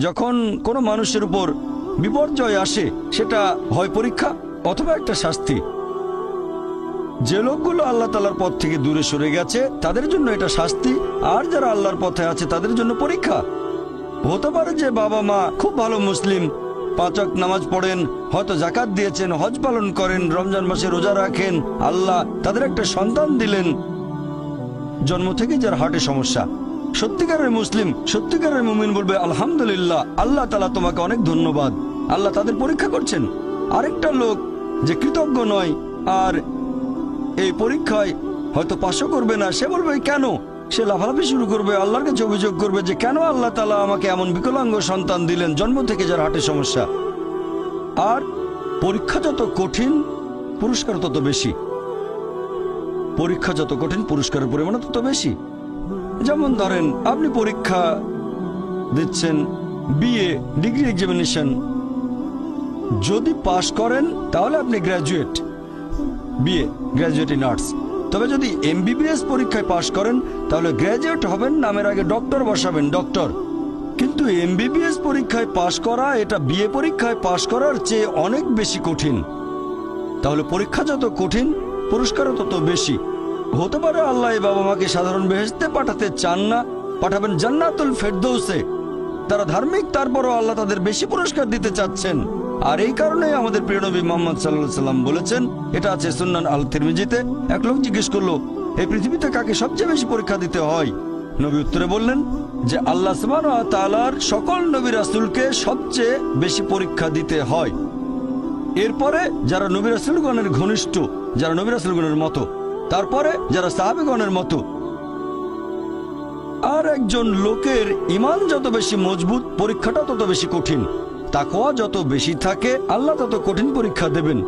যখন কোনো মানুষের উপর বিপর্যয় আসে, সেটা হয় পরীক্ষা অথবা একটা শাস্তি। যে লোকগুলো আল্লাহ তাআলার পথ থেকে দূরে সরে গেছে তাদের জন্য এটা শাস্তি, আর যারা আল্লাহর পথে আছে তাদের জন্য পরীক্ষা। হতে পারে যে বাবা মা খুব ভালো মুসলিম, 5 ওয়াক্ত নামাজ পড়েন, হয়তো যাকাত দিয়েছেন, হজ পালন করেন, রমজান মাসে রোজা রাখেন, আল্লাহ তাদের একটা সন্তান দিলেন জন্ম থেকে যার হার্টে সমস্যা। সত্যিকারের মুসলিম, সত্যিকারের মুমিন বলবে আলহামদুলিল্লাহ, আল্লাহ তাআলা তোমাকে অনেক ধন্যবাদ, আল্লাহ তাদের পরীক্ষা করছেন। আরেকটা লোক যে কৃতজ্ঞ নয় আর এই পরীক্ষায় হয়তো পাশও করবে না, সে বলবে কেন, সে লাফালাফি শুরু করবে, আল্লাহর কাছে অভিযোগ করবে যে কেন আল্লাহ তাআলা আমাকে এমন বিকলাঙ্গ সন্তান দিলেন জন্ম থেকে যার হার্টে সমস্যা। আর পরীক্ষা যত কঠিন পুরস্কার তত বেশি, পরীক্ষা যত কঠিন পুরস্কারের পরিমাণ তত বেশি। যেমন ধরেন আপনি পরীক্ষা দিচ্ছেন, বিএ ডিগ্রি এক্সামিনেশন, যদি পাশ করেন তাহলে আপনি graduate, BA graduate in arts. তবে যদি এমবিবিএস পরীক্ষায় পাশ করেন তাহলে গ্র্যাজুয়েট হবেন, নামের আগে ডক্টর বসাবেন, ডক্টর। কিন্তু এমবিবিএস পরীক্ষায় পাশ করা এটা বিএ পরীক্ষায় পাশ করার চেয়ে অনেক বেশি কঠিন। তাহলে পরীক্ষা যত কঠিন পুরস্কারও তত বেশি। হতে পারে আল্লাহ এই বাবা মাকে সাধারণ বেহেশতে পাঠাতে চান না, পাঠাবেন জান্নাতুল ফেরদৌসে। তারা ধার্মিক, তারপরও আল্লাহ তাদের বেশি পুরস্কার দিতে চাচ্ছেন। আর এই কারণে আমাদের প্রিয় নবী মুহাম্মদ সাল্লাল্লাহু আলাইহি সাল্লাম বলেছেন, এটা আছে সুন্নান আল তিরমিজিতে, এক লোক জিজ্ঞেস করলো এই পৃথিবীতে কাকে সবচেয়ে বেশি পরীক্ষা দিতে হয়? নবী উত্তরে বললেন যে আল্লাহ সুবহানাহু ওয়া তাআলার সকল নবী রাসূলকে সবচেয়ে বেশি পরীক্ষা দিতে হয়। এরপরে যারা নবী রাসূলগণের ঘনিষ্ঠ, যারা নবী রাসূলগণের মতো, তারপরে যারা সাহাবীগণের মতো। আর একজন লোকের ঈমান যত বেশি মজবুত পরীক্ষাটা তত বেশি কঠিন। তাকওয়া যত বেশি থাকে আল্লাহ তত কঠিন পরীক্ষা দেবেন।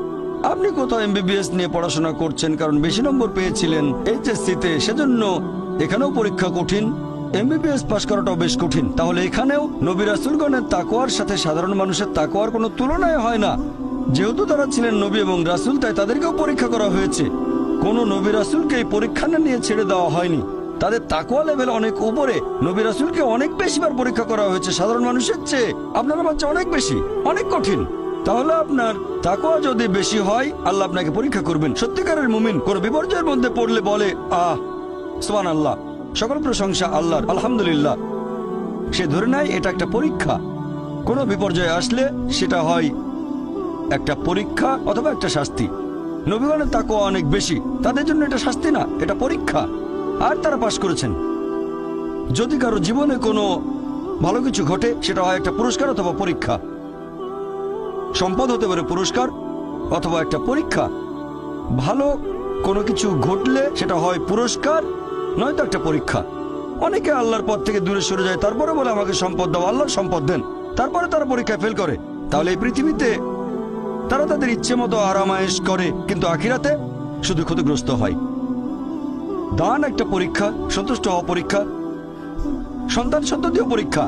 আপনি কোথাও এমবিবিএস নিয়ে পড়াশোনা করছেন কারণ বেশি নম্বর পেয়েছিলেন এইচএসসিতে, সেজন্য এখানেও পরীক্ষা কঠিন। এমবিবিএস পাস করাটাও বেশ কঠিন। তাহলে এখানেও নবী রাসূলগণের তাকওয়ার সাথে সাধারণ মানুষের তাকওয়ার কোনো তুলনায় হয় না। যেহেতু তারা ছিলেন নবী এবং রাসূল, তাই তাদেরকেও পরীক্ষা করা হয়েছে। কোনো নবী রাসূলকে এই পরীক্ষা না নিয়ে ছেড়ে দেওয়া হয়নি। তাদের তাকওয়া লেভেল অনেক উপরে। নবী রাসূলকে অনেক বেশিবার পরীক্ষা করা হয়েছে সাধারণ মানুষের চেয়ে। আপনার আমার চেয়ে অনেক বেশি, অনেক কঠিন। তাহলে আপনার তাকওয়া যদি বেশি হয় আল্লাহ আপনাকে পরীক্ষা করবেন। সত্যিকারের মুমিন কোন বিপর্যয়ের মধ্যে পড়লে বলে সুবহানাল্লাহ, সকল প্রশংসা আল্লাহর, আলহামদুলিল্লাহ। সে ধরে নেয় এটা একটা পরীক্ষা। কোনো বিপর্যয় আসলে সেটা হয় একটা পরীক্ষা অথবা একটা শাস্তি। নবীগণের তাকওয়া অনেক বেশি, তাদের জন্য এটা শাস্তি না, এটা পরীক্ষা। আর তারা পাশ করেছেন। যদি কারো জীবনে কোনো ভালো কিছু ঘটে সেটা হয় একটা পুরস্কার অথবা পরীক্ষা। সম্পদ হতে পারে পুরস্কার অথবা একটা পরীক্ষা। ভালো কোনো কিছু ঘটলে সেটা হয় পুরস্কার নয়তো একটা পরীক্ষা। অনেকে আল্লাহর পথ থেকে দূরে সরে যায়, তারপরে বলে আমাকে সম্পদ দাও, আল্লাহর সম্পদ দেন, তারপরে তারা পরীক্ষায় ফেল করে। তাহলে এই পৃথিবীতে তারা তাদের ইচ্ছে মতো আরামায়েশ করে, কিন্তু আখিরাতে শুধু ক্ষতিগ্রস্ত হয়। দান একটা পরীক্ষা, সন্তুষ্ট হওয়া পরীক্ষা, সন্তান সন্ততিও পরীক্ষা।